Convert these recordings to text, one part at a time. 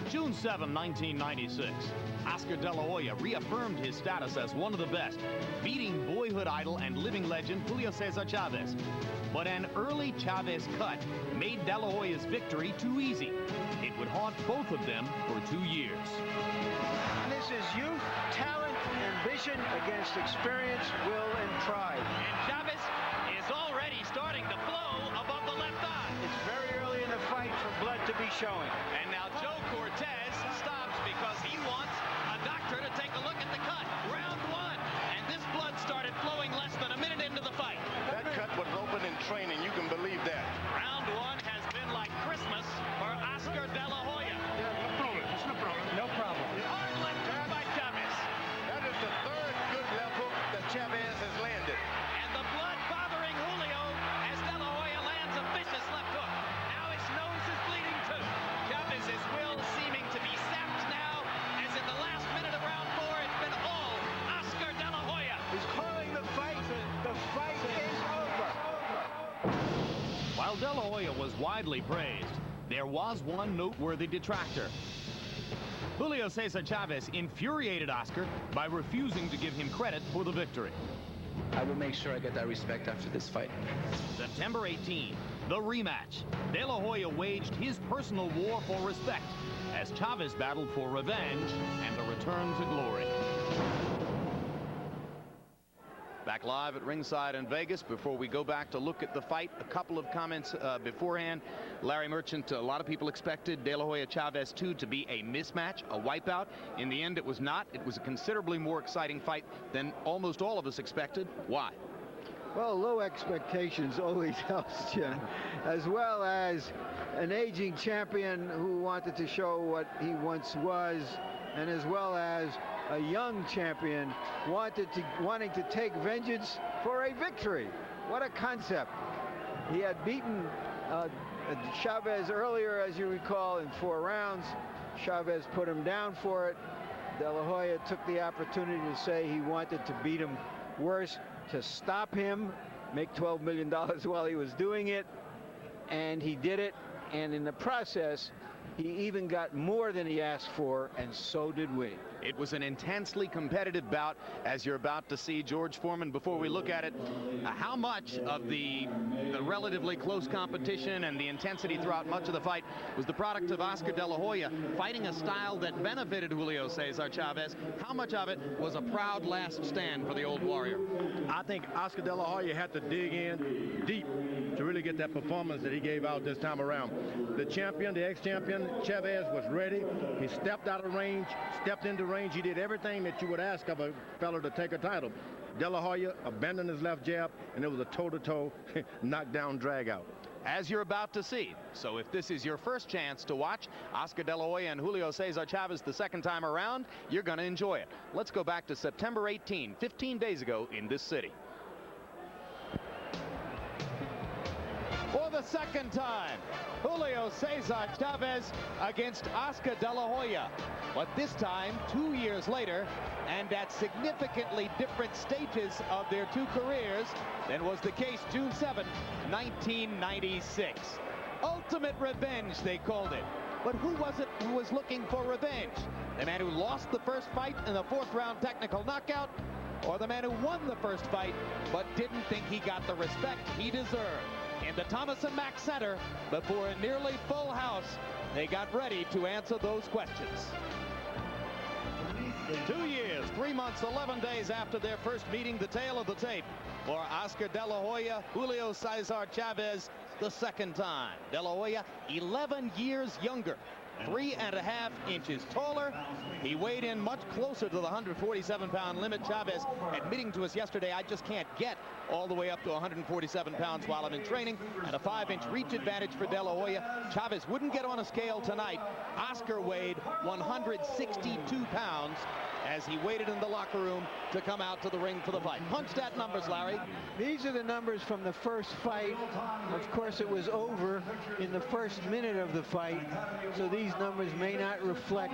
June 7, 1996. Oscar De La Hoya reaffirmed his status as one of the best, beating boyhood idol and living legend Julio Cesar Chavez. But an early Chavez cut made De La Hoya's victory too easy. It would haunt both of them for 2 years. And this is youth, talent, ambition against experience, will, and pride. And Chavez is already starting to flow above the left eye. It's very early in the fight for blood to be showing. And now Joe Cortez stops because he wants a doctor to take a look at the cut. Round one. And this blood started flowing less than a minute into the fight. That cut was open in training. You can believe that. Round one has been like Christmas for Oscar De La Hoya. No problem. It's no problem. No problem. Hard lifted by Chavez. That is the third good left hook that Chavez has landed. And the blood bothering Julio as De La Hoya lands a vicious left hook. Now his nose is bleeding too. Chavez's will seeming to be sapped now, as in the last minute of round four, it's been all Oscar De La Hoya. He's calling the fight. The fight is over. While De La Hoya was widely praised, there was one noteworthy detractor. Julio Cesar Chavez infuriated Oscar by refusing to give him credit for the victory. I will make sure I get that respect after this fight. September 18, the rematch. De La Hoya waged his personal war for respect as Chavez battled for revenge and a return to glory. Back live at ringside in Vegas. Before we go back to look at the fight, a couple of comments beforehand. Larry Merchant, a lot of people expected De La Hoya Chavez 2 to be a mismatch, a wipeout. In the end, it was not. It was a considerably more exciting fight than almost all of us expected. Why? Well, low expectations always helps you, as well as an aging champion who wanted to show what he once was, and as well as a young champion wanting to take vengeance for a victory. What a concept. He had beaten Chavez earlier, as you recall, in 4 rounds. Chavez put him down for it. De La Hoya took the opportunity to say he wanted to beat him worse, to stop him, make $12 million while he was doing it, and he did it. And in the process, he even got more than he asked for, and so did we. It was an intensely competitive bout, as you're about to see. George Foreman, before we look at it, how much of the relatively close competition and the intensity throughout much of the fight was the product of Oscar De La Hoya fighting a style that benefited Julio Cesar Chavez? How much of it was a proud last stand for the old warrior? I think Oscar De La Hoya had to dig in deep to really get that performance that he gave out this time around. The champion, the ex-champion, Chavez, was ready. He stepped out of range, stepped into range. He did everything that you would ask of a fellow to take a title. De La Hoya abandoned his left jab, and it was a toe-to-toe knockdown drag-out. As you're about to see. So if this is your first chance to watch Oscar De La Hoya and Julio Cesar Chavez the second time around, you're going to enjoy it. Let's go back to September 18, 15 days ago in this city. For the second time, Julio Cesar Chavez against Oscar De La Hoya. But this time, 2 years later, and at significantly different stages of their 2 careers than was the case June 7, 1996. Ultimate revenge, they called it. But who was it who was looking for revenge? The man who lost the first fight in the 4th round technical knockout, or the man who won the first fight but didn't think he got the respect he deserved? In the Thomas & Mack Center, before a nearly full house, they got ready to answer those questions. 2 years, 3 months, 11 days after their first meeting, the tale of the tape for Oscar De La Hoya, Julio Cesar Chavez the second time. De La Hoya, 11 years younger, 3.5 inches taller. He weighed in much closer to the 147-pound limit. Chavez admitting to us yesterday, I just can't get all the way up to 147 pounds while I'm in training, and a 5-inch reach advantage for De La Hoya. Chavez wouldn't get on a scale tonight. Oscar weighed 162 pounds as he waited in the locker room to come out to the ring for the fight. Punch that numbers, Larry. These are the numbers from the first fight. Of course, it was over in the first minute of the fight, so these numbers may not reflect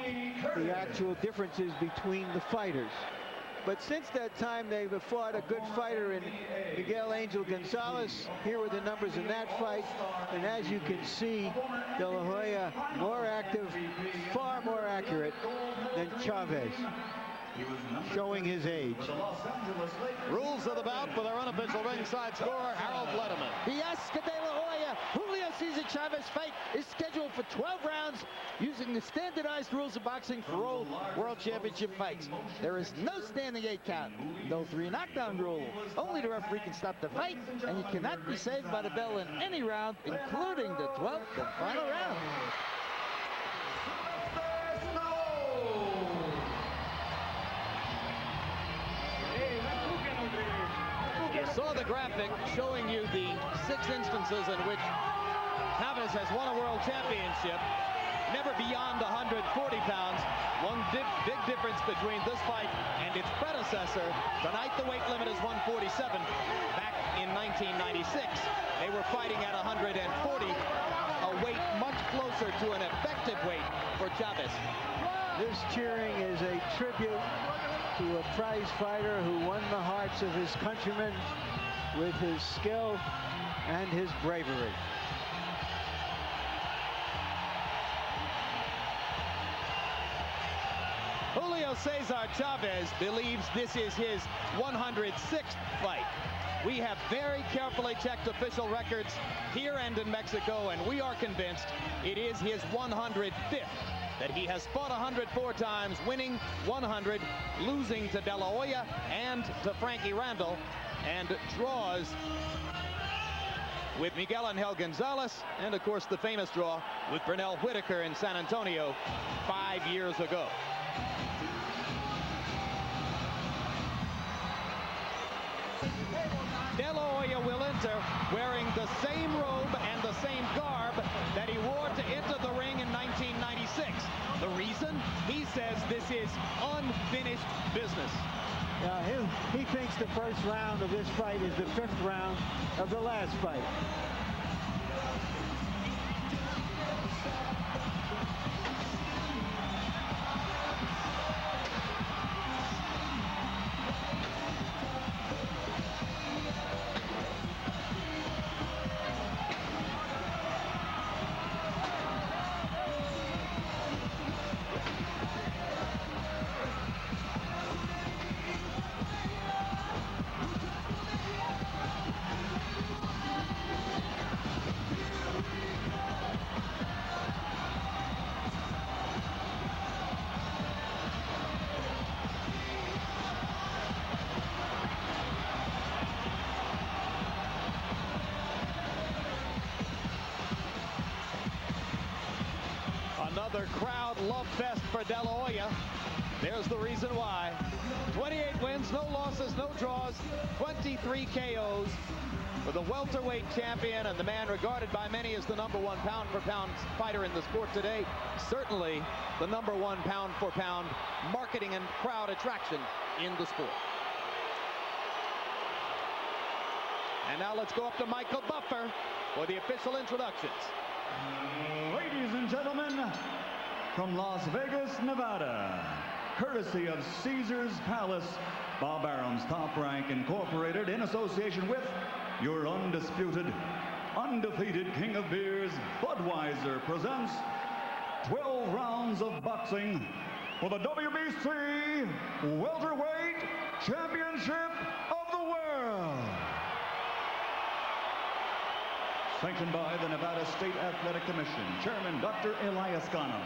the actual differences between the fighters. But since that time, they've fought a good fighter in Miguel Angel Gonzalez. Here were the numbers in that fight. And as you can see, De La Hoya more active, far more accurate than Chavez, showing his age. Rules of the bout for their unofficial ringside scorer, Harold Letterman. The Oscar De La Hoya Julio Cesar Chavez fight is scheduled for 12 rounds using the standardized rules of boxing for all World Championship fights. There is no standing 8 count, no 3 knockdown rule. Only the referee can stop the fight, and you cannot be saved by the bell in any round, including the 12th and final round. You saw the graphic showing you the 6 instances in which Chavez has won a world championship, never beyond 140 pounds. One big difference between this fight and its predecessor. Tonight the weight limit is 147. Back in 1996, they were fighting at 140, a weight much closer to an effective weight for Chavez. This cheering is a tribute to a prize fighter who won the hearts of his countrymen with his skill and his bravery. Julio Cesar Chavez believes this is his 106th fight. We have very carefully checked official records here and in Mexico, and we are convinced it is his 105th. That he has fought 104 times, winning 100, losing to De La Hoya and to Frankie Randall, and draws with Miguel Angel Gonzalez, and of course the famous draw with Bernell Whitaker in San Antonio 5 years ago. De La Hoya will enter wearing the same robe and the same garb that he wore to enter the ring in 1996. The reason? He says this is unfinished business. He thinks the first round of this fight is the 5th round of the last fight. Another crowd love fest for De La Hoya. There's the reason why. 28 wins, no losses, no draws, 23 KOs for the welterweight champion and the man regarded by many as the #1 pound-for-pound fighter in the sport today. Certainly the #1 pound-for-pound marketing and crowd attraction in the sport. And now let's go up to Michael Buffer for the official introductions. Ladies and gentlemen, from Las Vegas, Nevada, courtesy of Caesar's Palace, Bob Arum's Top Rank Incorporated, in association with your undisputed, undefeated king of beers, Budweiser, presents 12 rounds of boxing for the WBC Welterweight Championship of the World. Sanctioned by the Nevada State Athletic Commission, Chairman Dr. Elias Ghanem,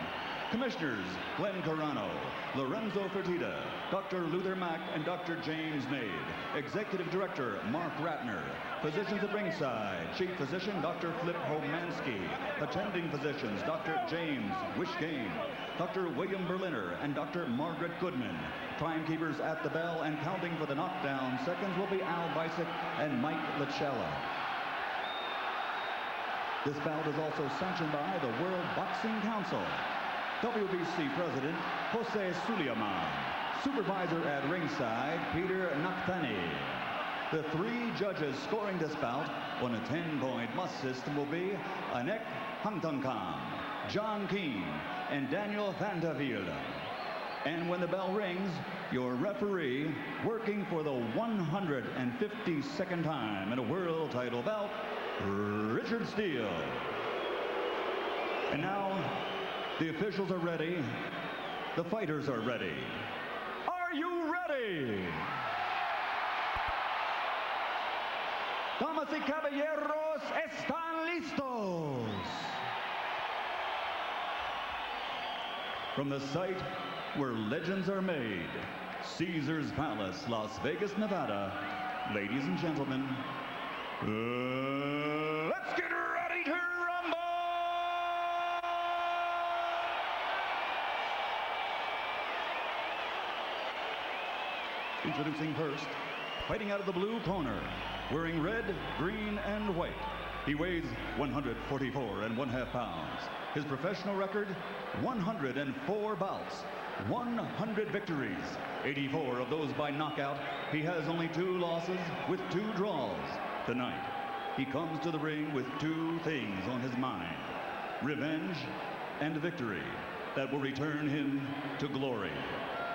Commissioners Glenn Carano, Lorenzo Fertitta, Dr. Luther Mack, and Dr. James Nade. Executive Director Mark Ratner. Physicians at ringside, Chief Physician Dr. Flip Homansky. Attending physicians Dr. James Wishgame, Dr. William Berliner, and Dr. Margaret Goodman. Timekeepers at the bell and counting for the knockdown seconds will be Al Bisick and Mike Lachella. This bout is also sanctioned by the World Boxing Council. WBC President Jose Sulaiman. Supervisor at ringside Peter Naktani. The 3 judges scoring this bout on a 10-point must system will be Anek Hangtongkam, John Keane, and Daniel Vandervelde. And when the bell rings, your referee, working for the 152nd time in a world title bout, Richard Steele. And now, the officials are ready The fighters are ready. Are you ready? Damas y caballeros, están listos. From the site where legends are made, Caesar's Palace, Las Vegas, Nevada, ladies and gentlemen, let's get ready to rumble! Introducing first, fighting out of the blue corner, wearing red, green, and white. He weighs 144.5 pounds. His professional record, 104 bouts, 100 victories, 84 of those by knockout. He has only 2 losses with 2 draws. Tonight, he comes to the ring with 2 things on his mind: revenge and victory that will return him to glory.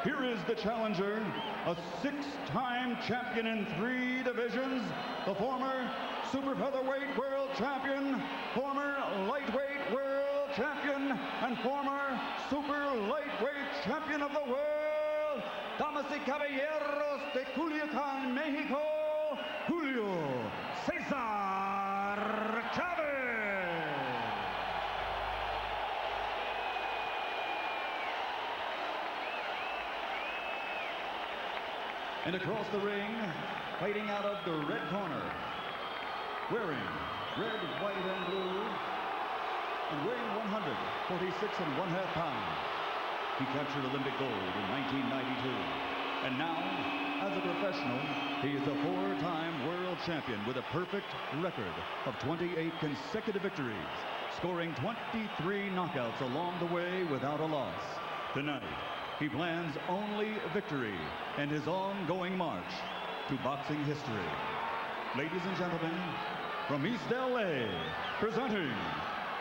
Here is the challenger, a 6-time champion in 3 divisions, the former super featherweight world champion, former lightweight world champion, and former super lightweight champion of the world, damas y caballeros de Culiacan, Mexico, Julio Cesar Chavez. And across the ring, fighting out of the red corner, wearing red, white, and blue, and weighing 146.5 pounds. He captured Olympic gold in 1992. And now, as a professional, he is a 4-time world champion with a perfect record of 28 consecutive victories, scoring 23 knockouts along the way without a loss. Tonight, he plans only victory in his ongoing march to boxing history. Ladies and gentlemen, from East LA, presenting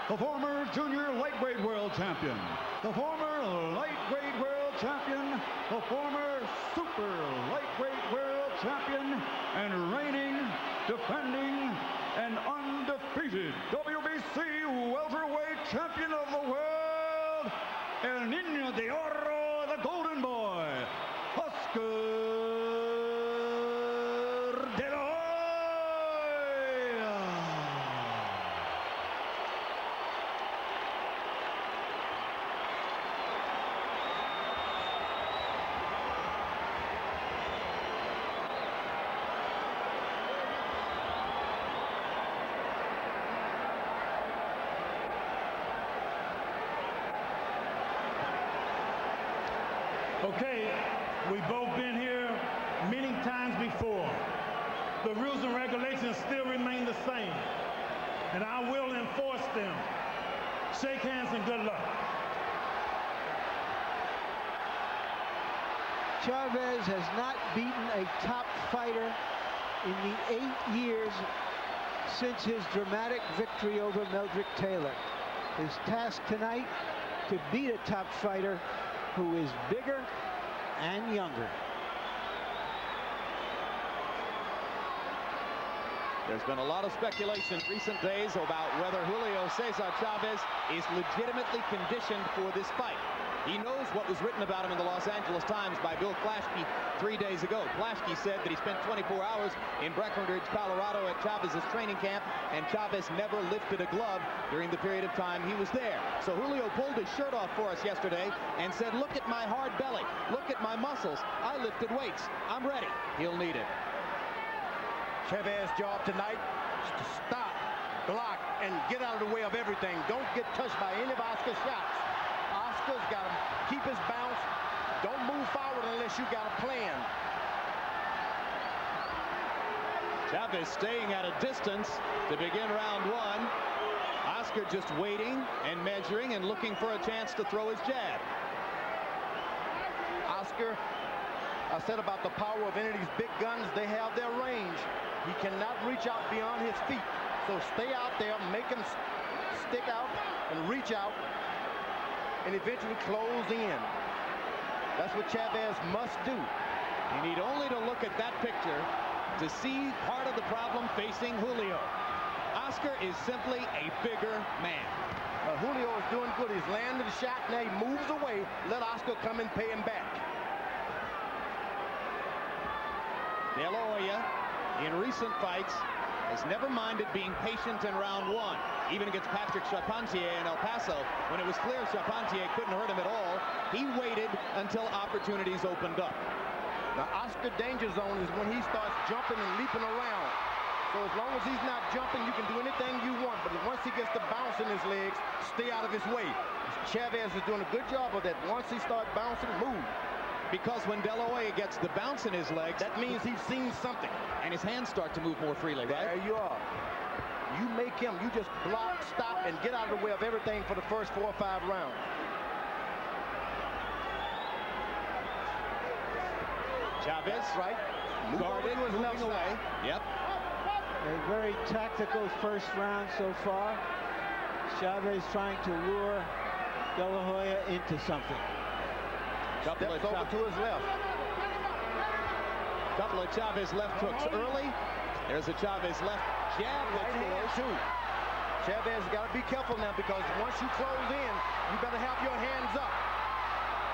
the former junior lightweight world champion, the former lightweight world champion, the former super lightweight world champion, and reigning, defending, and undefeated WBC welterweight champion of the world, El Niño de Oro, the Golden Boy, Oscar De La Hoya. Okay, we've both been here many times before. The rules and regulations still remain the same, and I will enforce them. Shake hands and good luck. Chavez has not beaten a top fighter in the 8 years since his dramatic victory over Meldrick Taylor. His task tonight, to beat a top fighter who is bigger and younger. There's been a lot of speculation in recent days about whether Julio Cesar Chavez is legitimately conditioned for this fight. He knows what was written about him in the Los Angeles Times by Bill Plaschke 3 days ago. Plaschke said that he spent 24 hours in Breckenridge, Colorado at Chavez's training camp, and Chavez never lifted a glove during the period of time he was there. So Julio pulled his shirt off for us yesterday and said, look at my hard belly, look at my muscles, I lifted weights, I'm ready. He'll need it. Chavez's job tonight is to stop, block, and get out of the way of everything. Don't get touched by any of Oscar's shots. Oscar's got to keep his bounce. Don't move forward unless you got a plan. Chavez staying at a distance to begin round 1. Oscar just waiting and measuring and looking for a chance to throw his jab. Oscar, I said about the power of any of these big guns, they have their range. He cannot reach out beyond his feet. So stay out there, make him stick out and reach out, and eventually close in. That's what Chavez must do. You need only to look at that picture to see part of the problem facing Julio. Oscar is simply a bigger man. Julio is doing good. He's landed the shot. Now he moves away. Let Oscar come and pay him back. De La Hoya, in recent fights, has never minded being patient in round one. Even against Patrick Charpentier in El Paso, when it was clear Charpentier couldn't hurt him at all, he waited until opportunities opened up. The Oscar danger zone is when he starts jumping and leaping around. So as long as he's not jumping, you can do anything you want. But once he gets the bounce in his legs, stay out of his way. Chavez is doing a good job of that. Once he starts bouncing, move. Because when De La Hoya gets the bounce in his legs, that means he's seen something. And his hands start to move more freely, right? There you are. You make him, you just block, stop, and get out of the way of everything for the first 4 or 5 rounds. Chavez, right? Guarded, moving away. Yep. A very tactical first round so far. Chavez trying to lure De La Hoya into something. Steps over to his left. Couple of Chavez left hooks early. There's a Chavez left jab that's right too. Chavez got to be careful now, because once you close in, you better have your hands up.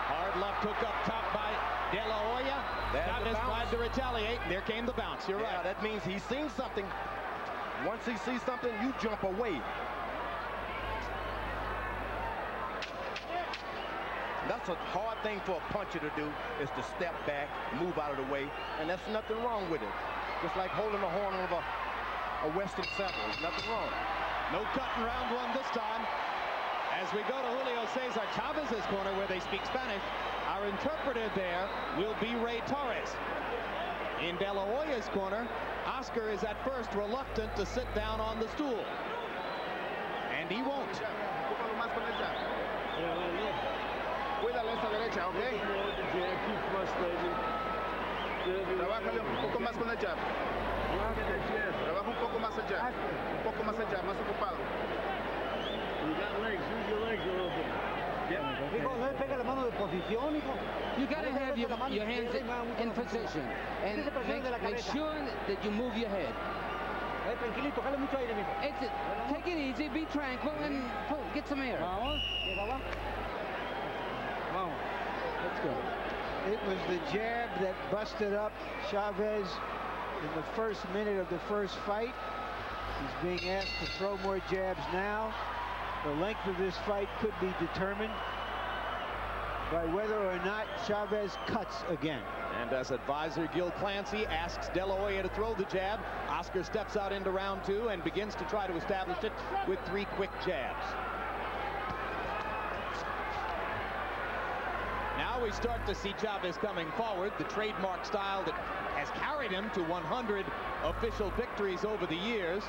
Hard left hook up top by De La Hoya. Chavez tried to retaliate. There came the bounce. You're right. That means he's seen something. Once he sees something, you jump away. That's a hard thing for a puncher to do, is to step back, move out of the way, and that's nothing wrong with it. Just like holding the horn of a Western saddle. There's nothing wrong. No cut in round one this time. As we go to Julio Cesar Chavez's corner, where they speak Spanish, our interpreter there will be Ray Torres. In De La Hoya's corner, Oscar is at first reluctant to sit down on the stool. And he won't. Cuídale esa derecha, ¿ok? Trabájale un poco más con el jab. Trabaja un poco más el jab. Un poco más el jab, más ocupado. You got legs. Use your legs a little bit. You got to have your hands in position and make sure that you move your head. Take it easy, be tranquil, and get some air. Let's go. It was the jab that busted up Chavez in the first minute of the first fight. He's being asked to throw more jabs now. The length of this fight could be determined by whether or not Chavez cuts again. And as advisor Gil Clancy asks De La Hoya to throw the jab, Oscar steps out into round two and begins to try to establish it with 3 quick jabs. Now we start to see Chavez coming forward, the trademark style that has carried him to 100 official victories over the years.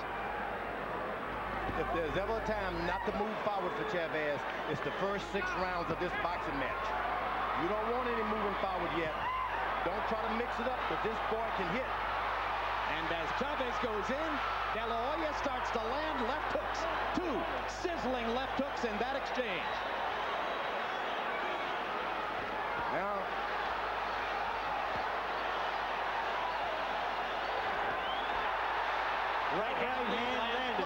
If there's ever a time not to move forward for Chavez, it's the first 6 rounds of this boxing match. You don't want any moving forward yet. Don't try to mix it up, because this boy can hit. And as Chavez goes in, De La Hoya starts to land left hooks. 2 sizzling left hooks in that exchange. Now, right hand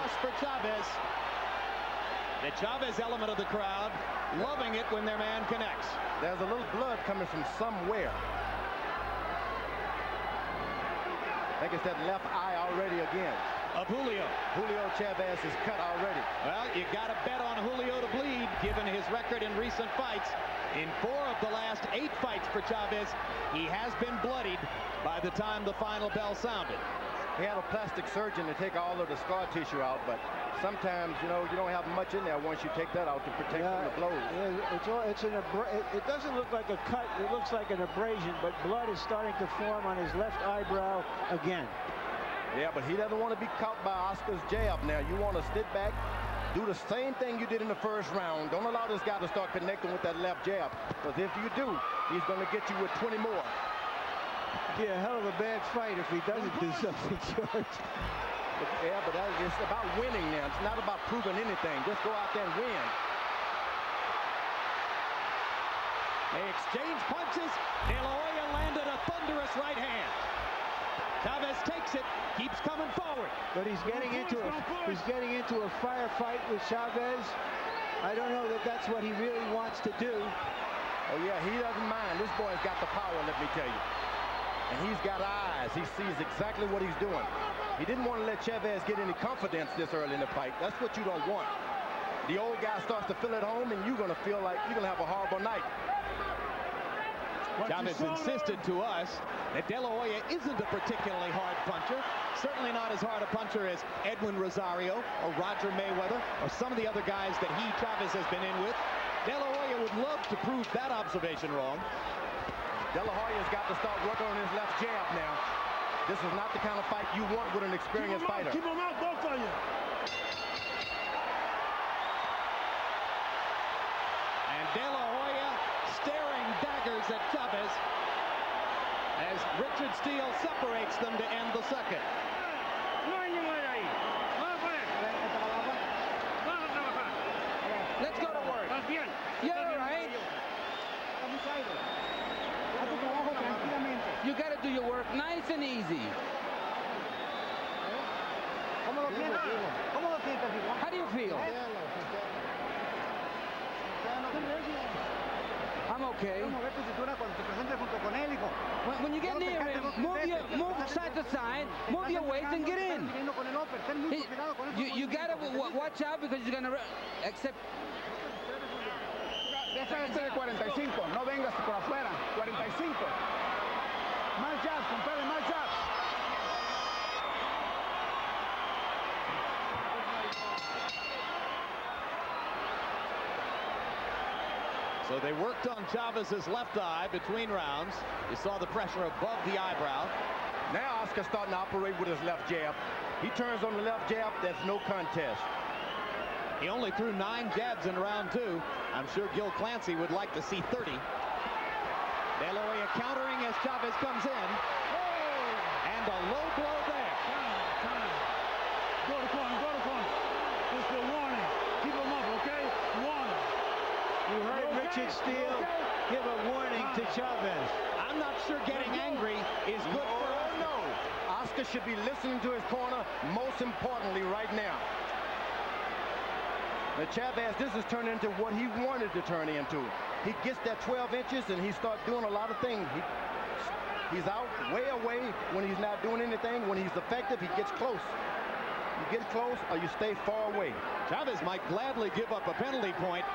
flush for Chavez. The Chavez element of the crowd loving it when their man connects. There's a little blood coming from somewhere. I think it's that left eye already again. Of Julio. Julio Chavez is cut already. Well, you got to bet on Julio to bleed, given his record in recent fights. In 4 of the last 8 fights for Chavez, he has been bloodied by the time the final bell sounded. He had a plastic surgeon to take all of the scar tissue out, but sometimes, you know, you don't have much in there once you take that out to protect from the blows. It doesn't look like a cut. It looks like an abrasion, but blood is starting to form on his left eyebrow again. Yeah, but he doesn't want to be caught by Oscar's jab now. You want to sit back, do the same thing you did in the first round. Don't allow this guy to start connecting with that left jab, because if you do, he's going to get you with 20 more. Be a hell of a bad fight if he doesn't do something, George. Yeah, but it's about winning now. It's not about proving anything. Just go out there and win. They exchange punches. De La Hoya landed a thunderous right hand. Chavez takes it, keeps coming forward. But he's getting into a firefight with Chavez. I don't know that that's what he really wants to do. Oh, yeah, he doesn't mind. This boy's got the power, let me tell you. And he's got eyes. He sees exactly what he's doing. He didn't want to let Chavez get any confidence this early in the fight. That's what you don't want. The old guy starts to feel at home, and you're going to feel like you're going to have a horrible night. Chavez insisted to us that De La Hoya isn't a particularly hard puncher. Certainly not as hard a puncher as Edwin Rosario or Roger Mayweather or some of the other guys that Chavez has been in with. De La Hoya would love to prove that observation wrong. De La Hoya's got to start working on his left jab now. This is not the kind of fight you want with an experienced fighter. Keep him out, both of you. And De La Hoya staring daggers at Chavez as Richard Steele separates them to end the second. Let's go to work. You're all right. You got to do your work nice and easy. How do you feel? I'm okay. When you get near him, move side to side, move your weight and get in. You gotta watch out because he's gonna accept. Deja de 45, no vengas por afuera. 45. Más jabs, compadre, más jabs. So they worked on Chavez's left eye between rounds. You saw the pressure above the eyebrow. Now Oscar's starting to operate with his left jab. He turns on the left jab, that's no contest. He only threw 9 jabs in round 2. I'm sure Gil Clancy would like to see 30. De La Hoya countering as Chavez comes in. And a low blow there. Go to corner, go to corner. This is a warning. Keep him up, okay? Warning. You heard Richard Steele give a warning to Chavez. I'm not sure getting angry is good for us. No. Oscar should be listening to his corner, most importantly right now. Now Chavez, this has turned into what he wanted to turn into. He gets that 12 inches and he starts doing a lot of things. He's out way away when he's not doing anything. When he's effective, he gets close. You get close or you stay far away. Chavez might gladly give up a penalty point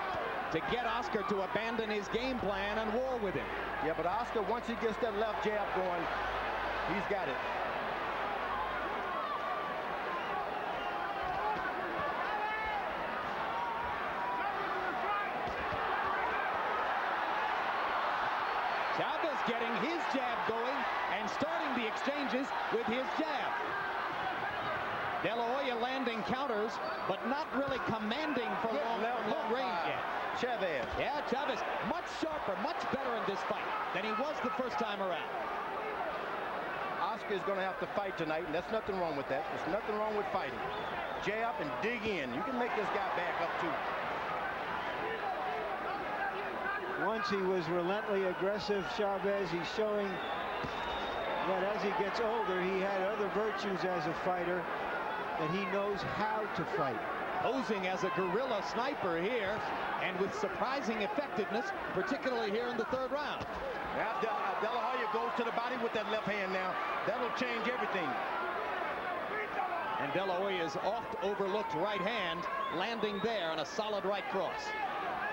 to get Oscar to abandon his game plan and war with him. Yeah, but Oscar, once he gets that left jab going, he's got it. Chavez getting his jab going and starting the exchanges with his jab. De La Hoya landing counters, but not really commanding for long range yet. Chavez. Yeah, Chavez much sharper, much better in this fight than he was the first time around. Oscar is going to have to fight tonight, and there's nothing wrong with that. There's nothing wrong with fighting. Jab and dig in. You can make this guy back up too. Once he was relentlessly aggressive, Chavez. He's showing that as he gets older, he had other virtues as a fighter, that he knows how to fight. Posing as a guerrilla sniper here, and with surprising effectiveness, particularly here in the third round. Now, De La Hoya goes to the body with that left hand now. That'll change everything. And De La Hoya's oft-overlooked right hand landing there on a solid right cross.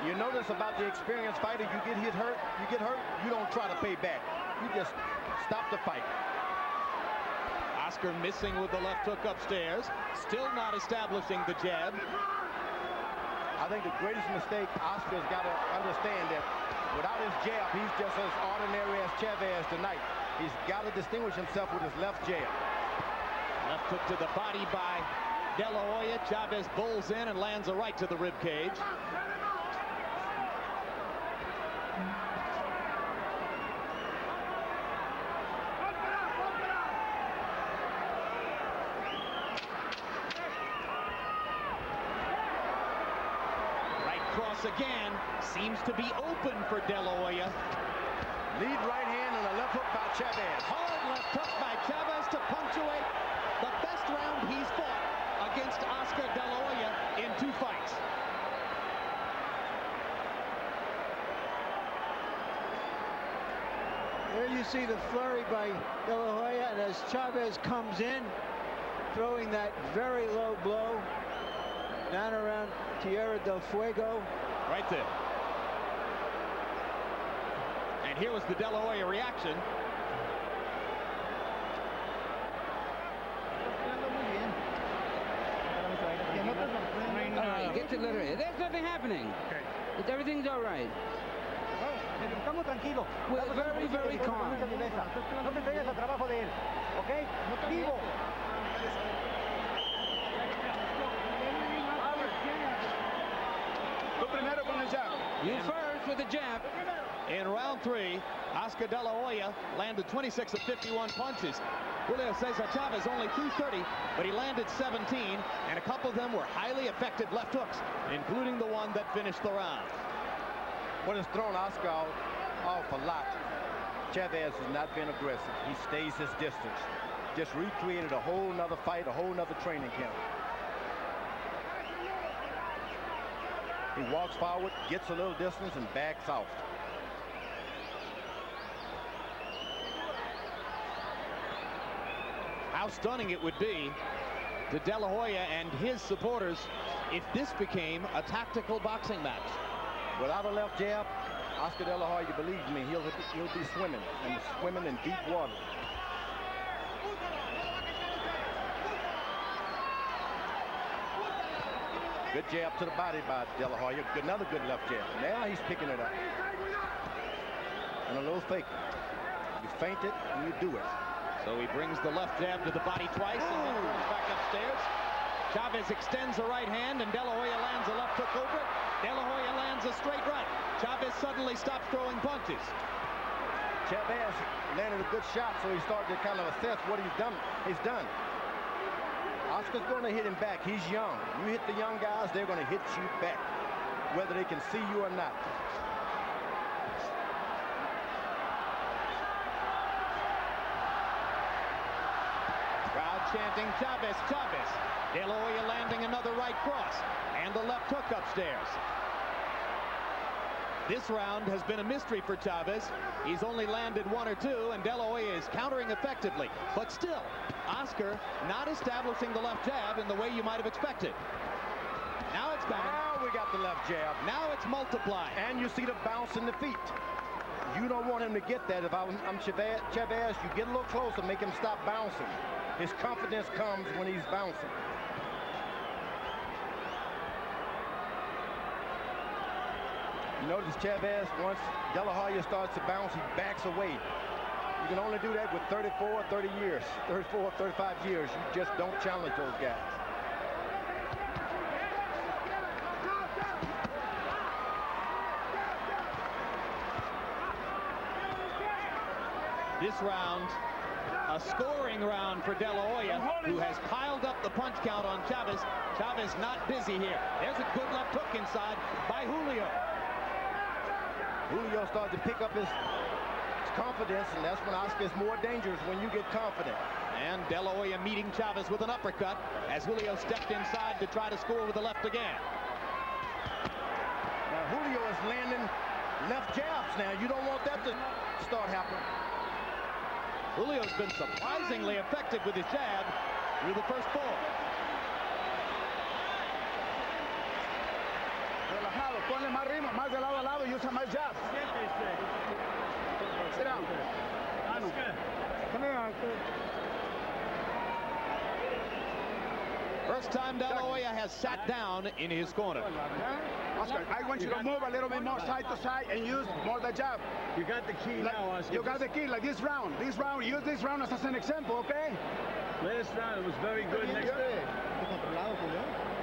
You notice about the experienced fighter, you get hurt, you don't try to pay back. You just stop the fight. Oscar missing with the left hook upstairs, still not establishing the jab. I think the greatest mistake, Oscar's got to understand that without his jab, he's just as ordinary as Chavez tonight. He's got to distinguish himself with his left jab. Left hook to the body by De La Hoya. Chavez bowls in and lands a right to the rib cage. Again, seems to be open for De La Hoya. Lead right hand and a left hook by Chavez. Hard left hook by Chavez to punctuate the best round he's fought against Oscar De La Hoya in 2 fights. There you see the flurry by De La Hoya, and as Chavez comes in, throwing that very low blow down around Tierra del Fuego. Right there. And here was the De La Hoya reaction. All right, get to the letter A. There's nothing happening. Okay. Everything's all right. We're very, very calm. You first with the jab. In round 3, Oscar De La Hoya landed 26 of 51 punches. Julio Cesar Chavez only threw 30, but he landed 17, and a couple of them were highly effective left hooks, including the one that finished the round. What has thrown Oscar off a lot, Chavez has not been aggressive. He stays his distance. Just recreated a whole nother fight, a whole nother training camp. He walks forward, gets a little distance, and backs off. How stunning it would be to De La Hoya and his supporters if this became a tactical boxing match. Without a left jab, Oscar De La Hoya, believe me, he'll be swimming in deep water. Good jab to the body by De La Hoya. Another good left jab. Now he's picking it up. And a little fake. You feint it and you do it. So he brings the left jab to the body twice and then goes back upstairs. Chavez extends the right hand and De La Hoya lands a left hook over it. De La Hoya lands a straight right. Chavez suddenly stops throwing punches. Chavez landed a good shot, so he started to kind of assess what he's done. Oscar's going to hit him back. He's young. You hit the young guys, they're going to hit you back, whether they can see you or not. Crowd chanting Chavez, Chavez. De La Hoya landing another right cross and the left hook upstairs. This round has been a mystery for Chavez. He's only landed 1 or 2, and De La Hoya is countering effectively. But still, Oscar not establishing the left jab in the way you might have expected. Now it's gone. Now we got the left jab. Now it's multiplying. And you see the bounce in the feet. You don't want him to get that. If I'm Chavez, you get a little closer, make him stop bouncing. His confidence comes when he's bouncing. You notice Chavez, once De La Hoya starts to bounce, he backs away. You can only do that with 34, 35 years. You just don't challenge those guys. This round, a scoring round for De La Hoya, who has piled up the punch count on Chavez. Chavez not busy here. There's a good left hook inside by Julio. Julio started to pick up his confidence, and that's when Oscar is more dangerous, when you get confident. And De La Hoya meeting Chavez with an uppercut as Julio stepped inside to try to score with the left again. Now Julio is landing left jabs now. You don't want that to start happening. Julio's been surprisingly effective with his jab through the first 4. Relajado, ponle más ritmo, más de lado a lado y usa más jab. Sit down. Come here. First time De La Hoya has sat down in his corner. Oscar, I want you to move a little bit more side to side and use more the jab. You got the key now, Oscar. You got the key, like this round. Use this round as an example, okay? Last round, it was very good.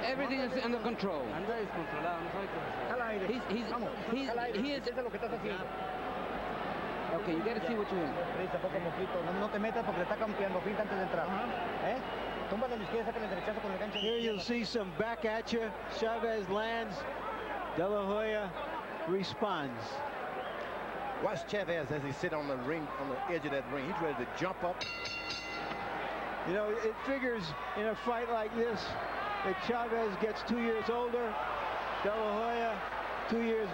Everything is under control. He is. Okay, you got to see what you're doing. No te metas porque le está campeando finta antes de entrar. Túmbale a la izquierda, sácale el derechazo con el gancho. Here you'll see some back at you. Chavez lands. De La Hoya responds. Watch Chavez as he sits on the ring, on the edge of that ring. He's ready to jump up. You know, it figures in a fight like this that Chavez gets 2 years older. De La Hoya 2 years.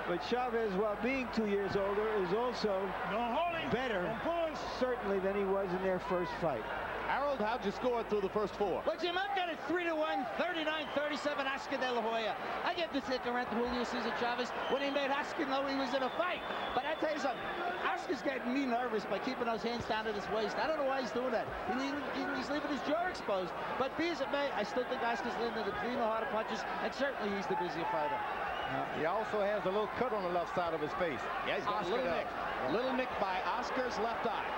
But Chavez, while being 2 years older, is also better, certainly, than he was in their first fight. Harold, how'd you score through the first four? Well, Jim, I've got it 3-1, 39-37, Oscar De La Hoya. I give the second round to Julio Cesar Chavez when he made Oscar know he was in a fight. But I tell you something, Oscar's getting me nervous by keeping those hands down at his waist. I don't know why he's doing that. He's leaving his jaw exposed. But be as it may, I still think Oscar's landing the cleaner, harder punches, and certainly he's the busier fighter. He also has a little cut on the left side of his face. Yeah, he's got a little nick. Little nick by Oscar's left eye.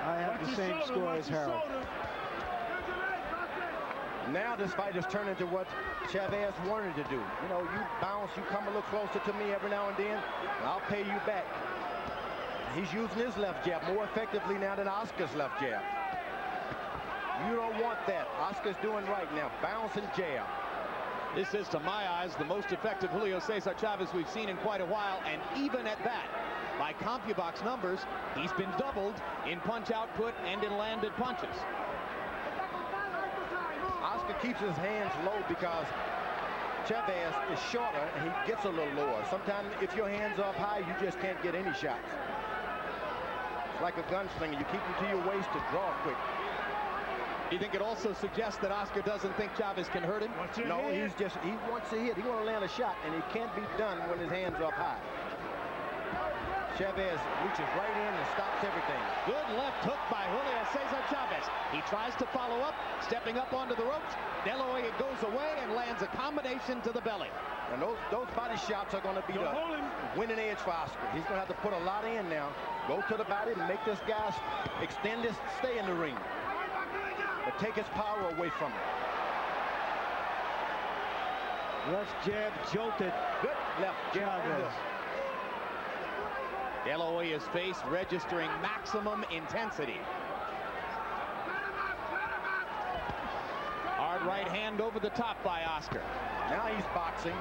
I have the same score as Harold. Now this fight has turned into what Chavez wanted to do. You know, you bounce, you come a little closer to me every now and then, and I'll pay you back. He's using his left jab more effectively now than Oscar's left jab. You don't want that. Oscar's doing right now. Bounce and jab. This is, to my eyes, the most effective Julio Cesar Chavez we've seen in quite a while, and even at that, by CompuBox numbers, he's been doubled in punch output and in landed punches. Oscar keeps his hands low because Chavez is shorter and he gets a little lower. Sometimes if your hands are up high, you just can't get any shots. It's like a gunslinger. You keep them to your waist to draw quick. Do you think it also suggests that Oscar doesn't think Chavez can hurt him? No, he wants to hit. He wants to land a shot, and it can't be done when his hands are up high. Chavez reaches right in and stops everything. Good left hook by Julio Cesar Chavez. He tries to follow up, stepping up onto the ropes. De La Hoya goes away and lands a combination to the belly. And those body shots are going to be the winning edge for Oscar. He's going to have to put a lot in now. Go to the body and make this guy extend his stay in the ring. But take his power away from him. Left jab jolted. Good left jab. De La Hoya's face registering maximum intensity. Hard right hand over the top by Oscar. Now he's boxing.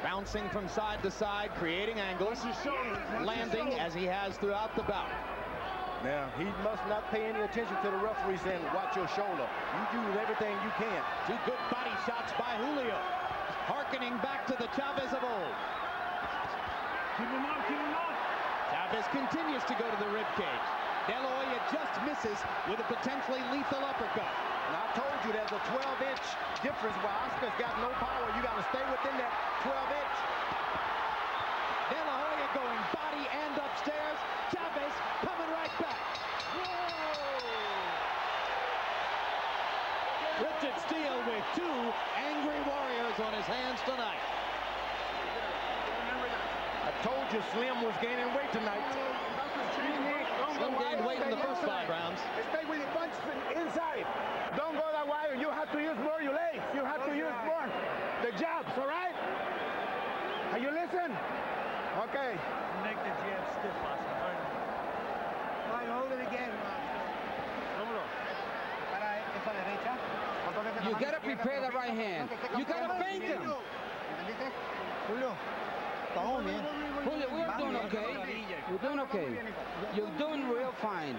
Bouncing from side to side, creating angles, landing as he has throughout the bout. Now, he must not pay any attention to the referee saying, watch your shoulder. You do everything you can. Two good body shots by Julio, hearkening back to the Chavez of old. Keep him up, keep him up. Chavez continues to go to the ribcage. De La Hoya just misses with a potentially lethal uppercut. And I told you there's a 12-inch difference where Oscar's got no power. You got to stay within that 12-inch. De La Hoya going body and upstairs. Chavez coming right back. Whoa! Richard Steele with two angry warriors on his hands tonight. I told you Slim was gaining weight tonight. Slim gained weight in the first 5 rounds. Stay with the punch inside. Don't go that way. You have to use more your legs. You have to use more the jabs, all right? Are you listen? Okay. Make the jab stiff, Oscar. Fine, hold it again. You gotta prepare the right hand. You gotta feint him. Julio, come on, man. Julio, we're doing okay. We're doing okay. You're doing real fine.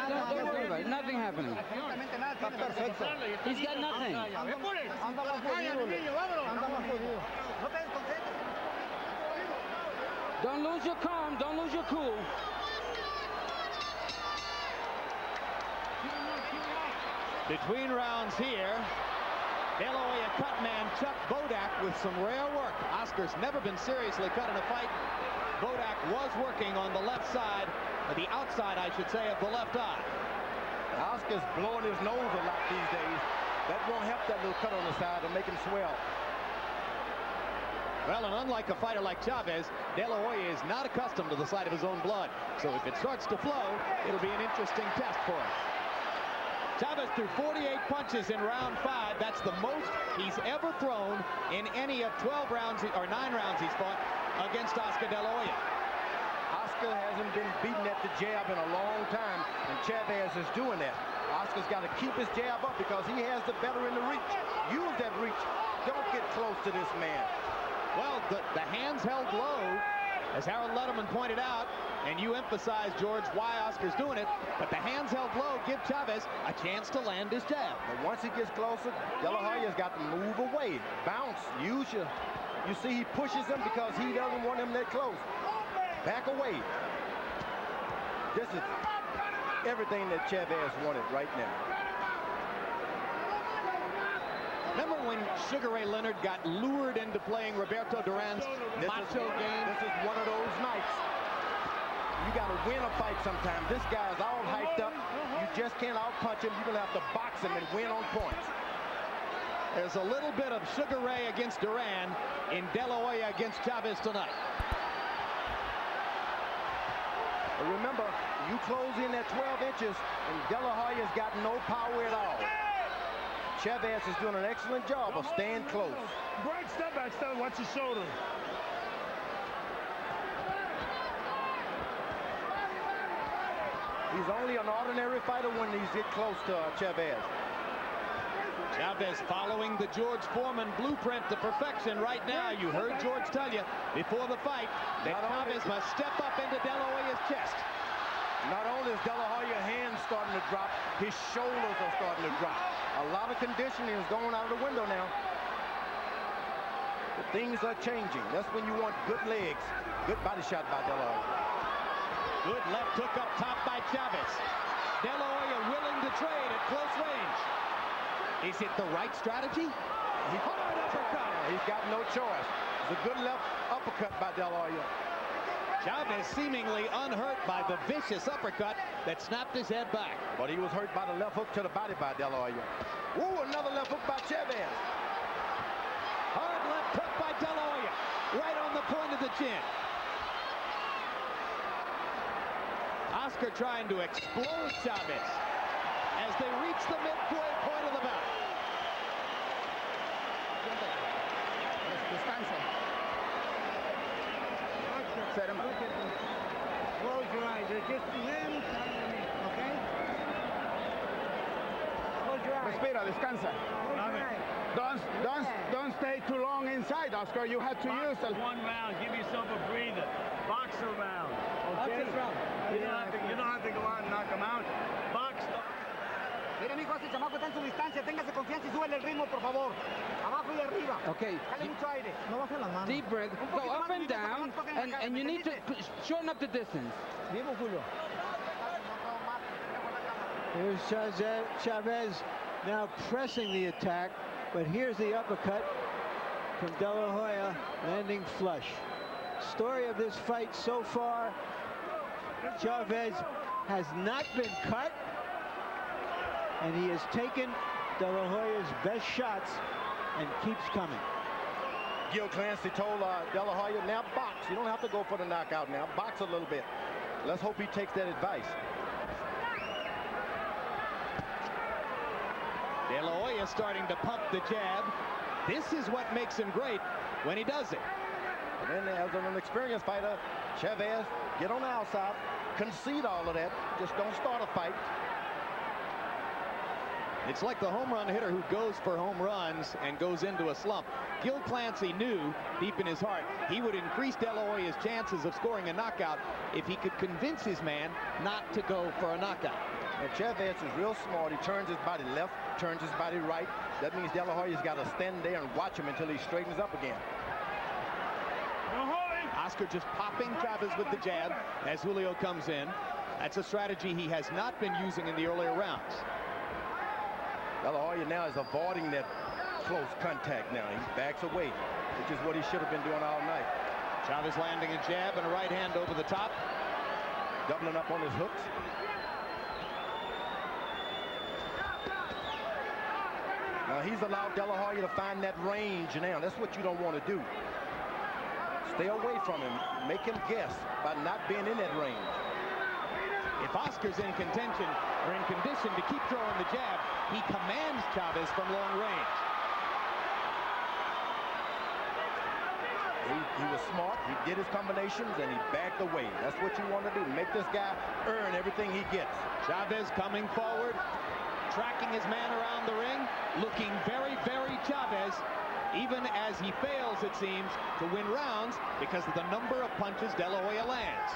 Don't worry about it. Nothing happening. He's got nothing. Don't lose your calm. Don't lose your cool. Between rounds here, De La Hoya cut man Chuck Bodak with some rare work. Oscar's never been seriously cut in a fight. Bodak was working on the left side, or the outside, I should say, of the left eye. Oscar's blowing his nose a lot these days. That won't help that little cut on the side to make him swell. Well, and unlike a fighter like Chavez, De La Hoya is not accustomed to the sight of his own blood. So if it starts to flow, it'll be an interesting test for him. Chavez threw 48 punches in round 5. That's the most he's ever thrown in any of 12 rounds, or 9 rounds he's fought against Oscar De La Hoya. Oscar hasn't been beaten at the jab in a long time, and Chavez is doing that. Oscar's got to keep his jab up because he has the better in the reach. Use that reach. Don't get close to this man. Well, the hands held low, as Harold Letterman pointed out, and you emphasized, George, why Oscar's doing it, but the hands held low give Chavez a chance to land his jab. But once he gets closer, De La Hoya's got to move away. Bounce. Use your You see he pushes him because he doesn't want him that close. Back away. This is everything that Chavez wanted right now. Remember when Sugar Ray Leonard got lured into playing Roberto Duran's macho game? This is one of those nights. You got to win a fight sometimes. This guy's all hyped up. You just can't out-punch him. You're going to have to box him and win on points. There's a little bit of Sugar Ray against Duran in De La Hoya against Chavez tonight. But remember, you close in at 12 inches, and De La Hoya's got no power at all. Chavez is doing an excellent job of staying close. Break, step back, watch your shoulder. He's only an ordinary fighter when he's get close to Chavez. Chavez following the George Foreman blueprint to perfection right now. You heard George tell you before the fight that Chavez must step up into De La Hoya's chest. Not only is De La Hoya's hands starting to drop, his shoulders are starting to drop. A lot of conditioning is going out of the window now. But things are changing. That's when you want good legs. Good body shot by De La Hoya. Good left hook up top by Chavez. De La Hoya willing to trade at close range. Is it the right strategy? Hard uppercut. He's got no choice. It's a good left uppercut by De La Hoya. Chavez seemingly unhurt by the vicious uppercut that snapped his head back. But he was hurt by the left hook to the body by De La Hoya. Ooh, another left hook by Chavez. Hard left hook by De La Hoya. Right on the point of the chin. Oscar trying to explode Chavez as they reach the midway point of the bout. Set him up. Close your eyes. Just him, okay? Close your eyes. Respira, descansa. Don't stay too long inside, Oscar. You have to use the one round. Give yourself a breather. Box a round. Okay? You don't have to go out and knock him out. Box. Mira, mijo, ese chamaco está en su distancia. Téngase confianza y súbele el ritmo, por favor. Abajo y arriba. Okay. Dale mucho aire. No baje las manos. Deep breath. Go up and down, and you need to shorten up the distance. Vivo, Julio. Here's Chavez now pressing the attack, but here's the uppercut from De La Hoya, landing flush. Story of this fight so far, Chavez has not been cut, and he has taken De La Hoya's best shots and keeps coming. Gil Clancy told De La Hoya, now box. You don't have to go for the knockout now. Box a little bit. Let's hope he takes that advice. De La Hoya starting to pump the jab. This is what makes him great when he does it. And then as an experienced fighter, Chavez, get on the outside, concede all of that. Just don't start a fight. It's like the home run hitter who goes for home runs and goes into a slump. Gil Clancy knew deep in his heart he would increase De La Hoya's chances of scoring a knockout if he could convince his man not to go for a knockout. And Chavez is real smart. He turns his body left, turns his body right. That means De La Hoya's got to stand there and watch him until he straightens up again. Oscar just popping Chavez with the jab as Julio comes in. That's a strategy he has not been using in the earlier rounds. De La Hoya now is avoiding that close contact now. He backs away, which is what he should have been doing all night. Chavez landing a jab and a right hand over the top. Doubling up on his hooks. Now he's allowed De La Hoya to find that range now. That's what you don't want to do. Stay away from him. Make him guess by not being in that range. If Oscar's in contention or in condition to keep throwing the jab, he commands Chavez from long range. He was smart. He did his combinations and he backed away. That's what you want to do. Make this guy earn everything he gets. Chavez coming forward, tracking his man around the ring, looking very, very Chavez, even as he fails, it seems, to win rounds because of the number of punches De La Hoya lands.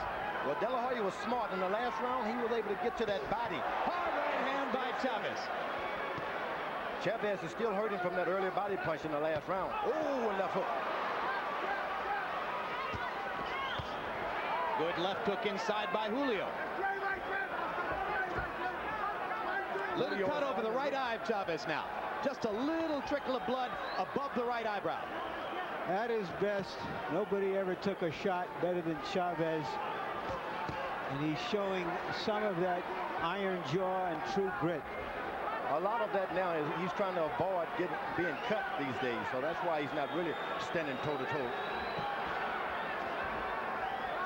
Well, De La Hoya was smart. In the last round, he was able to get to that body. Hard right hand by Chavez. Chavez is still hurting from that earlier body punch in the last round. Oh, a left hook. Good left hook inside by Julio. Little cut over the right eye of Chavez now. Just a little trickle of blood above the right eyebrow. At his best, nobody ever took a shot better than Chavez. And he's showing some of that iron jaw and true grit. A lot of that now is he's trying to avoid being cut these days. So that's why he's not really standing toe-to-toe.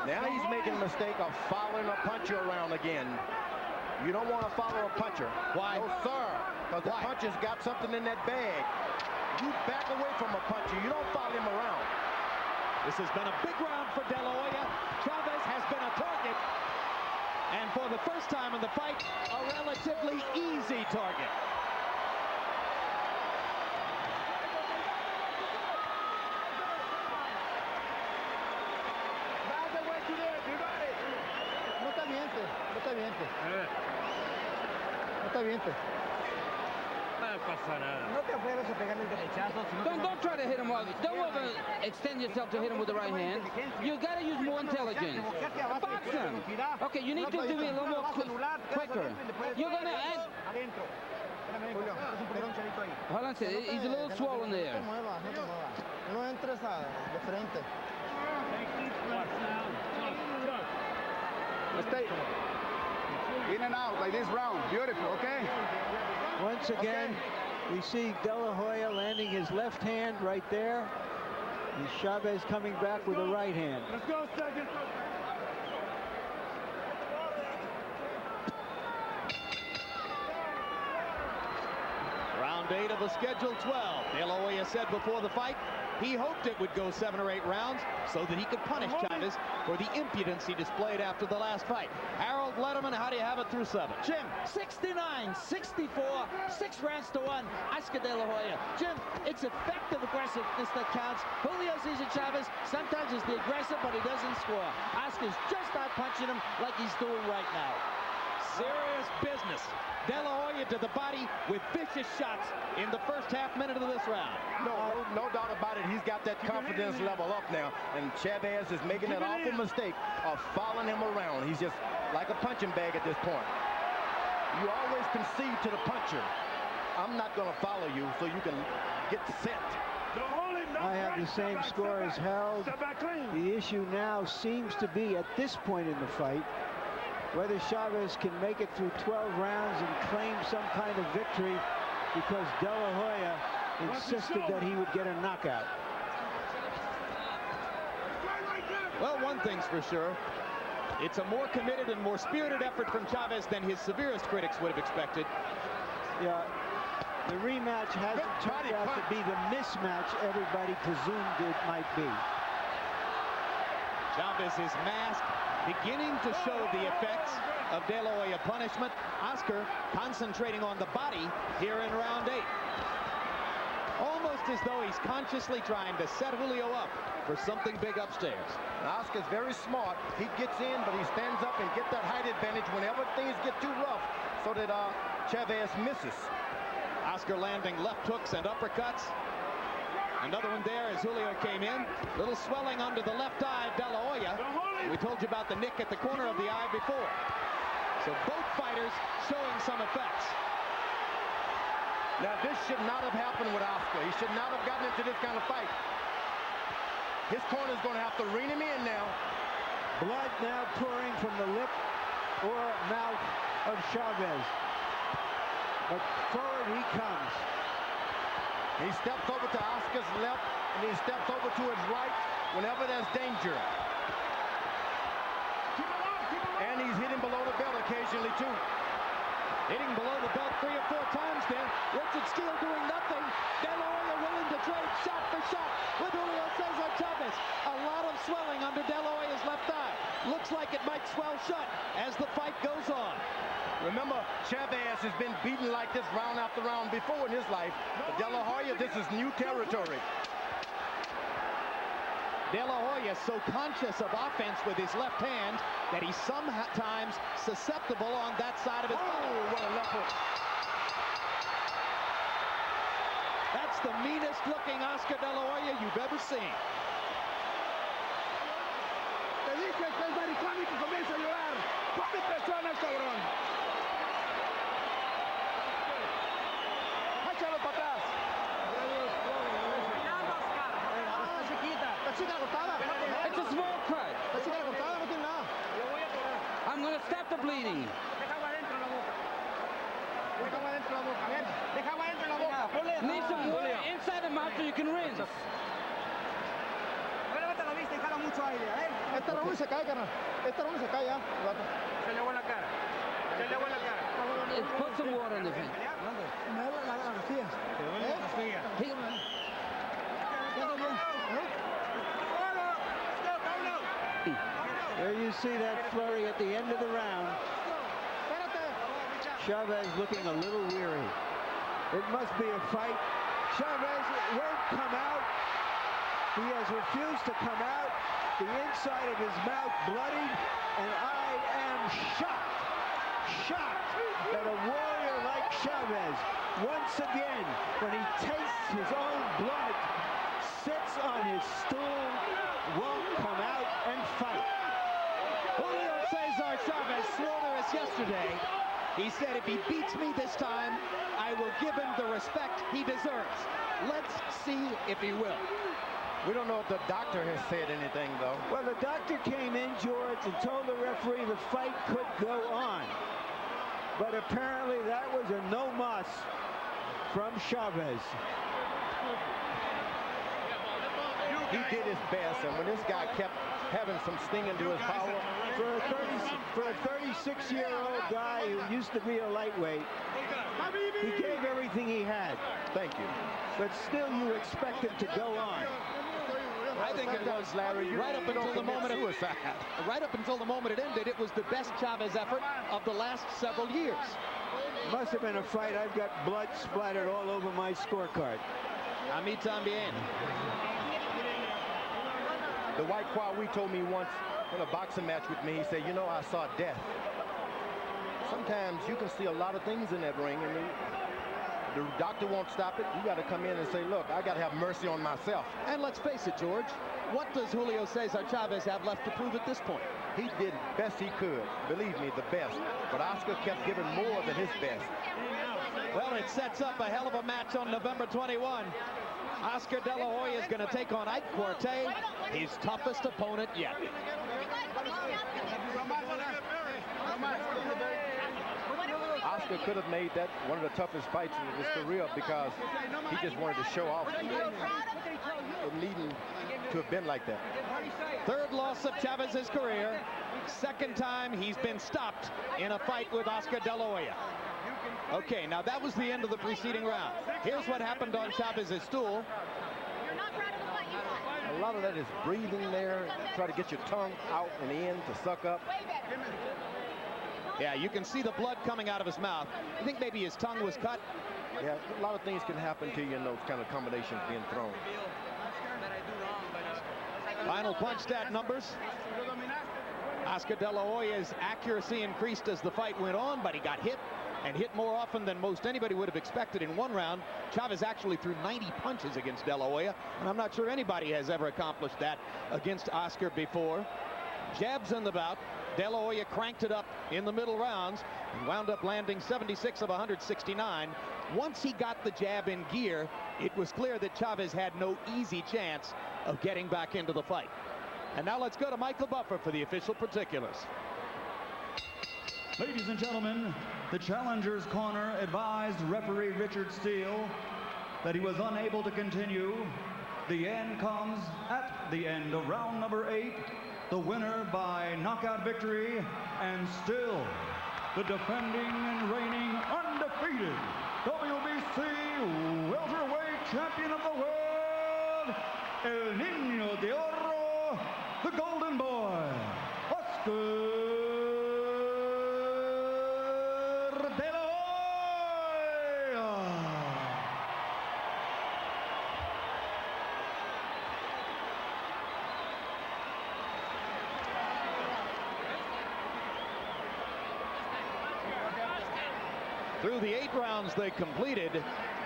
Now he's making a mistake of following a puncher around again. You don't want to follow a puncher. Why? No, sir. Because the puncher's got something in that bag. You back away from a puncher. You don't follow him around. This has been a big round for De La Hoya. Chavez has been a target. And for the first time in the fight, a relatively easy target. Don't try to hit him off. Don't overextend yourself to hit him with the right hand. You got to use more intelligence. Box him. Okay, you need to do me a little more quicker. You're going to add... Hold on a second. He's a little swollen there. No entres de frente. Stay in and out like this round. Beautiful, okay? Once again, we see De La Hoya landing his left hand right there. And Chavez coming back with the right hand. Let's go, second. Round 8 of the scheduled 12. De La Hoya said before the fight he hoped it would go 7 or 8 rounds so that he could punish Chavez for the impudence he displayed after the last fight. Harold Letterman, how do you have it through 7? Jim, 69-64, 6 rounds to 1. Oscar De La Hoya. Jim, it's effective aggressiveness that counts. Julio Cesar Chavez sometimes is the aggressor, but he doesn't score. Oscar's just out punching him like he's doing right now. Serious business. De La Hoya to the body with vicious shots in the first half minute of this round. No doubt about it. He's got that confidence level up now. And Chavez is making that awful mistake of following him around. He's just like a punching bag at this point. You always concede to the puncher. I'm not going to follow you so you can get set. I have the same score as Harold. The issue now seems to be, at this point in the fight, whether Chavez can make it through 12 rounds and claim some kind of victory, because De La Hoya insisted that he would get a knockout. Well, one thing's for sure. It's a more committed and more spirited effort from Chavez than his severest critics would have expected. Yeah, the rematch hasn't turned out to be the mismatch everybody presumed it might be. Chavez is masked, beginning to show the effects of De La Hoya punishment. Oscar concentrating on the body here in round 8. Almost as though he's consciously trying to set Julio up for something big upstairs. Now, Oscar's very smart. He gets in, but he stands up and gets that height advantage whenever things get too rough so that Chavez misses. Oscar landing left hooks and uppercuts. Another one there as Julio came in. Little swelling under the left eye of De La Hoya. We told you about the nick at the corner of the eye before. So both fighters showing some effects. Now, this should not have happened with Oscar. He should not have gotten into this kind of fight. His corner's going to have to rein him in now. Blood now pouring from the lip or mouth of Chavez. But forward he comes. He steps over to Oscar's left, and he steps over to his right whenever there's danger. And he's hitting below the belt occasionally, too. Hitting below the belt 3 or 4 times there. Richard Steele doing nothing. De La Hoya willing to trade shot for shot with Julio Cesar Chavez. A lot of swelling under De La Hoya's left eye. Looks like it might swell shut as the fight goes on. Remember, Chavez has been beaten like this round after round before in his life. But De La Hoya, this is new territory. De La Hoya so conscious of offense with his left hand that he's sometimes susceptible on that side of his body. Oh, what a left hook. That's the meanest looking Oscar De La Hoya you've ever seen. Te dije que es maricón. small cut. I'm going to stop the bleeding. Need some water inside the mouth so you can rinse. Esta Raúl se cae, carnal. Esta Raúl se cae ya. Se le agua en la cara. Se le agua en la cara. Put some water in the thing. There you see that flurry at the end of the round. Chavez looking a little weary. It must be a fight. Chavez won't come out. He has refused to come out. The inside of his mouth bloodied, and I am shocked that a warrior like Chavez, once again, when he tastes his own blood, sits on his stool, won't come out and fight. Julio Cesar Chavez swore to us yesterday. He said if he beats me this time, I will give him the respect he deserves. Let's see if he will. We don't know if the doctor has said anything, though. Well, the doctor came in, George, and told the referee the fight could go on. But apparently that was a no mas from Chavez. He did his best, and when this guy kept having some sting into his power. For a 36-year-old guy who used to be a lightweight, he gave everything he had. Thank you. But still, you expect him to go on. I think it was, Larry, right up until the moment it ended, it was the best Chavez effort of the last several years. Must have been a fight. I've got blood splattered all over my scorecard. A mí también. The White Kwawi told me once in a boxing match with me, he said, you know, I saw death. Sometimes you can see a lot of things in that ring, and the doctor won't stop it. You got to come in and say, look, I got to have mercy on myself. And let's face it, George, what does Julio Cesar Chavez have left to prove at this point? He did best he could. Believe me, the best. But Oscar kept giving more than his best. Well, it sets up a hell of a match on November 21. Oscar De La Hoya is going to take on Ike Quartey, his toughest opponent yet. Oscar could have made that one of the toughest fights in his career because he just wanted to show off. It needn't to have been like that. Third loss of Chavez's career. Second time he's been stopped in a fight with Oscar De La Hoya. Okay, now that was the end of the preceding round. Here's what happened on Chavez's stool. A lot of that is breathing there. Try to get your tongue out and in to suck up. Yeah, you can see the blood coming out of his mouth. You think maybe his tongue was cut? Yeah, a lot of things can happen to you in those kind of combinations being thrown. Final punch stat numbers. Oscar De La Hoya's accuracy increased as the fight went on, but he got hit, and hit more often than most anybody would have expected in one round. Chavez actually threw 90 punches against De La Hoya, and I'm not sure anybody has ever accomplished that against Oscar before. Jabs in the bout. De La Hoya cranked it up in the middle rounds and wound up landing 76 of 169. Once he got the jab in gear, it was clear that Chavez had no easy chance of getting back into the fight. And now let's go to Michael Buffer for the official particulars. Ladies and gentlemen, the challenger's corner advised referee Richard Steele that he was unable to continue. The end comes at the end of round number 8. The winner by knockout victory, and still the defending and reigning undefeated WBC welterweight champion of the world, El Niño de Oro, the Golden Boy, Oscar De La Hoya. Through the 8 rounds they completed,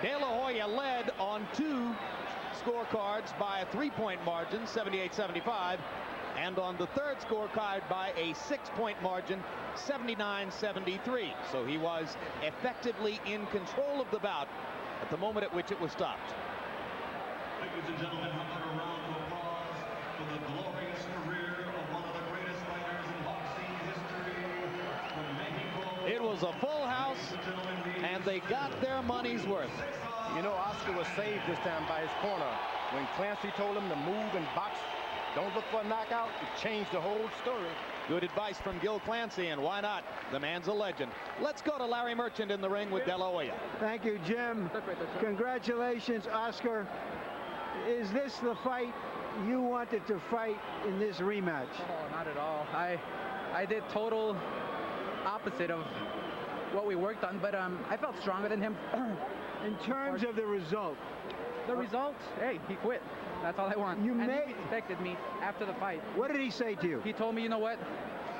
De La Hoya led on 2 scorecards by a 3-point margin, 78-75, and on the third scorecard by a 6-point margin, 79-73. So he was effectively in control of the bout at the moment at which it was stopped. Ladies and gentlemen, how about a round of applause for the glorious career was a full house, and they got their money's worth. You know, Oscar was saved this time by his corner. When Clancy told him to move and box, don't look for a knockout, it changed the whole story. Good advice from Gil Clancy, and why not? The man's a legend. Let's go to Larry Merchant in the ring with De La Hoya. Thank you, Jim. Congratulations, Oscar. Is this the fight you wanted to fight in this rematch? Oh, not at all. I did total opposite of what we worked on, but I felt stronger than him. In terms of the result? The result? Hey, he quit. That's all I want. He respected me after the fight. What did he say to you? He told me, you know what?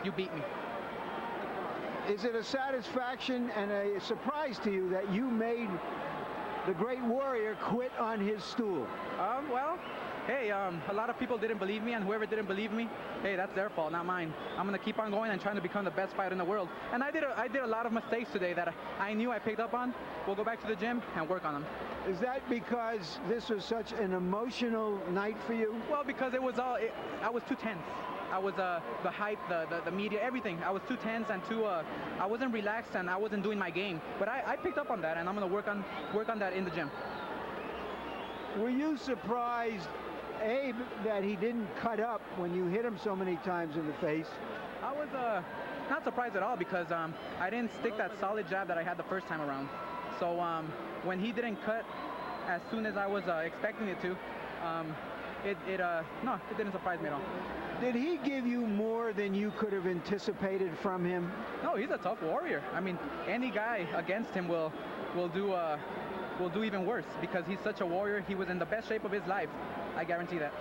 You beat me. Is it a satisfaction and a surprise to you that you made the great warrior quit on his stool? Well, hey, a lot of people didn't believe me, and whoever didn't believe me, hey, that's their fault, not mine. I'm going to keep on going and trying to become the best fighter in the world. And I did a lot of mistakes today that I knew I picked up on. We'll go back to the gym and work on them. Is that because this was such an emotional night for you? Well, because it was all, I was too tense. I was the hype, the media, everything. I was too tense and too, I wasn't relaxed and I wasn't doing my game. But I picked up on that, and I'm going to work on that in the gym. Were you surprised, Abe, that he didn't cut up when you hit him so many times in the face? I was not surprised at all because I didn't stick that solid jab that I had the first time around. So when he didn't cut as soon as I was expecting it to, it didn't surprise me at all. Did he give you more than you could have anticipated from him? No, he's a tough warrior. I mean, any guy against him will do even worse because he's such a warrior. He was in the best shape of his life. I guarantee that.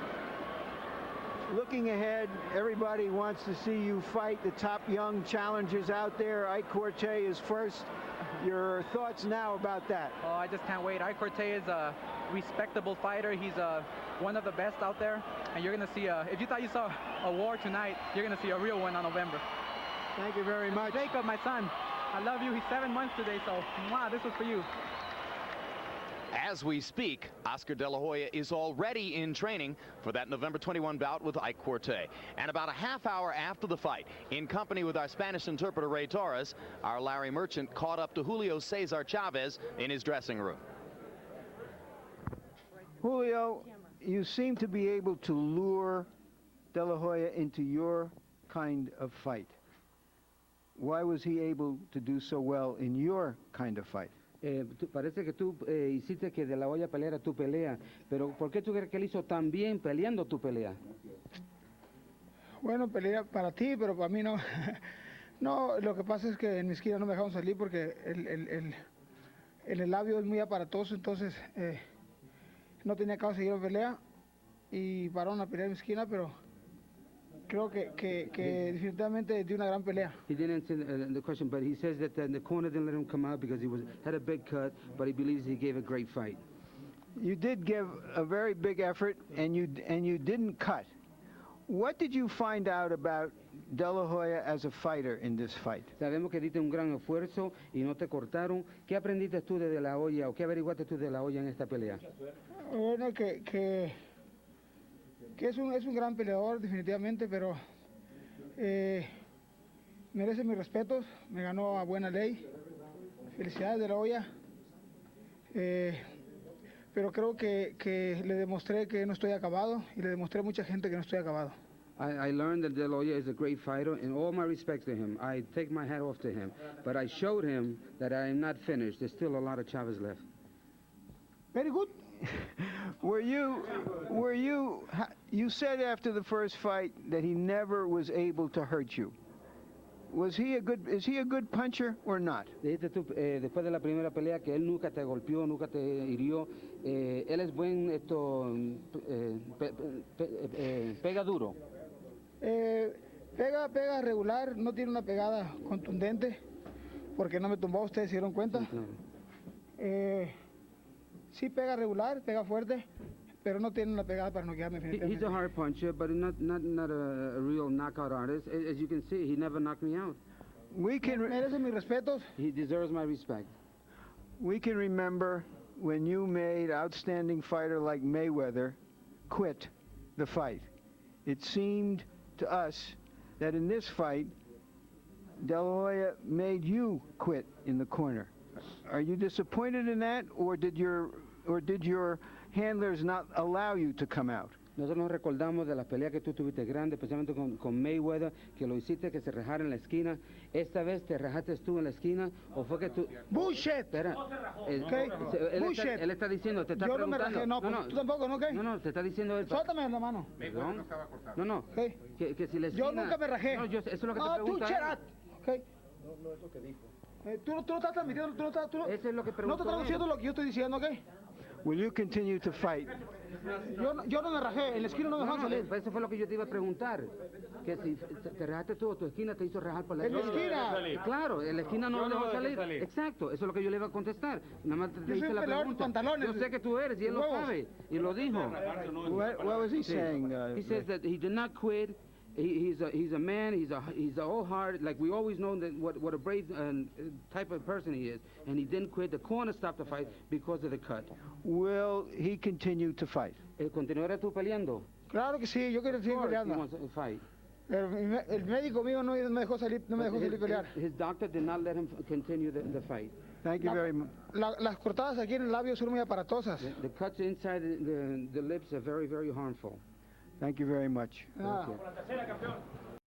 Looking ahead, everybody wants to see you fight the top young challengers out there. Ike Corte is first. Your thoughts now about that? Oh, I just can't wait. Ike Corte is a respectable fighter. He's one of the best out there. And you're going to see, if you thought you saw a war tonight, you're going to see a real one on November. Thank you very much. Jacob, my son, I love you. He's 7 months today, so this was for you. As we speak, Oscar De La Hoya is already in training for that November 21 bout with Ike Corte. And about a half hour after the fight, in company with our Spanish interpreter Ray Torres, our Larry Merchant caught up to Julio Cesar Chavez in his dressing room. Julio, you seem to be able to lure De La Hoya into your kind of fight. Why was he able to do so well in your kind of fight? Parece que tú hiciste que De La Hoya peleara tu pelea, pero ¿por qué tú crees que él hizo tan bien peleando tu pelea? Bueno, pelea para ti, pero para mí no. No, lo que pasa es que en mi esquina no me dejaron salir porque el labio es muy aparatoso, entonces no tenía caso seguir la pelea y pararon a pelear en mi esquina, pero creo que definitivamente dio una gran pelea. He didn't answer the question, but he says that the corner didn't let him come out because he had a big cut, but he believes he gave a great fight. You did give a very big effort, and you didn't cut. What did you find out about De La Hoya as a fighter in this fight? Sabemos que diste un gran esfuerzo y no te cortaron. ¿Qué aprendiste tú de La Hoya o qué averiguaste tú de La Hoya en esta pelea? Bueno, que es un gran peleador definitivamente, pero merece mis respetos, me ganó a buena ley. Felicidades De La Hoya. Pero creo que le demostré que no estoy acabado y le demostré a mucha gente que no estoy acabado. I learned that De La Hoya is a great fighter, and all my respects to him. I take my hat off to him. But I showed him that I am not finished. There's still a lot of Chavez left. Very good. You said after the first fight that he never was able to hurt you. Is he a good puncher or not? Dijiste tú después de la primera pelea que él nunca te golpeó, nunca te hirió. Él es buen, pega duro. Pega regular, no tiene una pegada contundente, porque no me tumbó, ustedes se dieron cuenta. Sí pega regular, pega fuerte, pero no tiene una pegada para noquearme. He's a hard puncher, but not a real knockout artist. As you can see, he never knocked me out. Merece mis respetos. He deserves my respect. We can remember when you made outstanding fighter like Mayweather quit the fight. It seemed to us that in this fight, De La Hoya made you quit in the corner. Are you disappointed in that, or did your handlers not allow you to come out? Nosotros nos recordamos de las peleas que tú tuviste grandes, especialmente con Mayweather, que lo hiciste que se rajara en la esquina. ¿Esta vez te rajaste tú en la esquina o fue que tú...? ¡Bullshit! Espera. Bullshit. Él está diciendo, te está Yo no me preguntando... rajé, no, tú tampoco, ¿no? ¿Qué? No, te está diciendo él... Suéltame la mano. Perdón. No. Que si la esquina... Yo nunca me rajé. No, eso es lo que te pregunta. Tú, Cherat. ¿Ok? No es lo que dijo. Tú no estás transmitiendo, Eso es lo que preguntó. no estás traduciendo lo que yo estoy diciendo, ¿ok? Will you continue to fight? Yo no me rajé, en la esquina no me dejaron salir. Eso fue lo que yo te iba a preguntar. Que si te rajaste tú o tu esquina te hizo rajar por la esquina. ¿En la esquina? Claro, en la esquina no lo dejó salir. Exacto, eso es lo que yo le iba a contestar. Nada más te hice la pregunta. Yo sé que tú eres y él lo sabe. Y lo dijo. What was he saying? He says that he did not quit. He's a man. He's a whole heart. Like we always know that what a brave type of person he is, and he didn't quit. The corner stopped the fight because of the cut. Will he continue to fight? ¿Continuará tú peleando? Claro que sí, yo quiero seguir peleando. El médico mío no me dejó salir, pelear. His doctor did not let him continue the fight. Thank you very much. Las cortadas aquí en el labio son muy aparatosas. The cuts inside the lips are very, very harmful. Thank you very much. Por la tercera, campeón.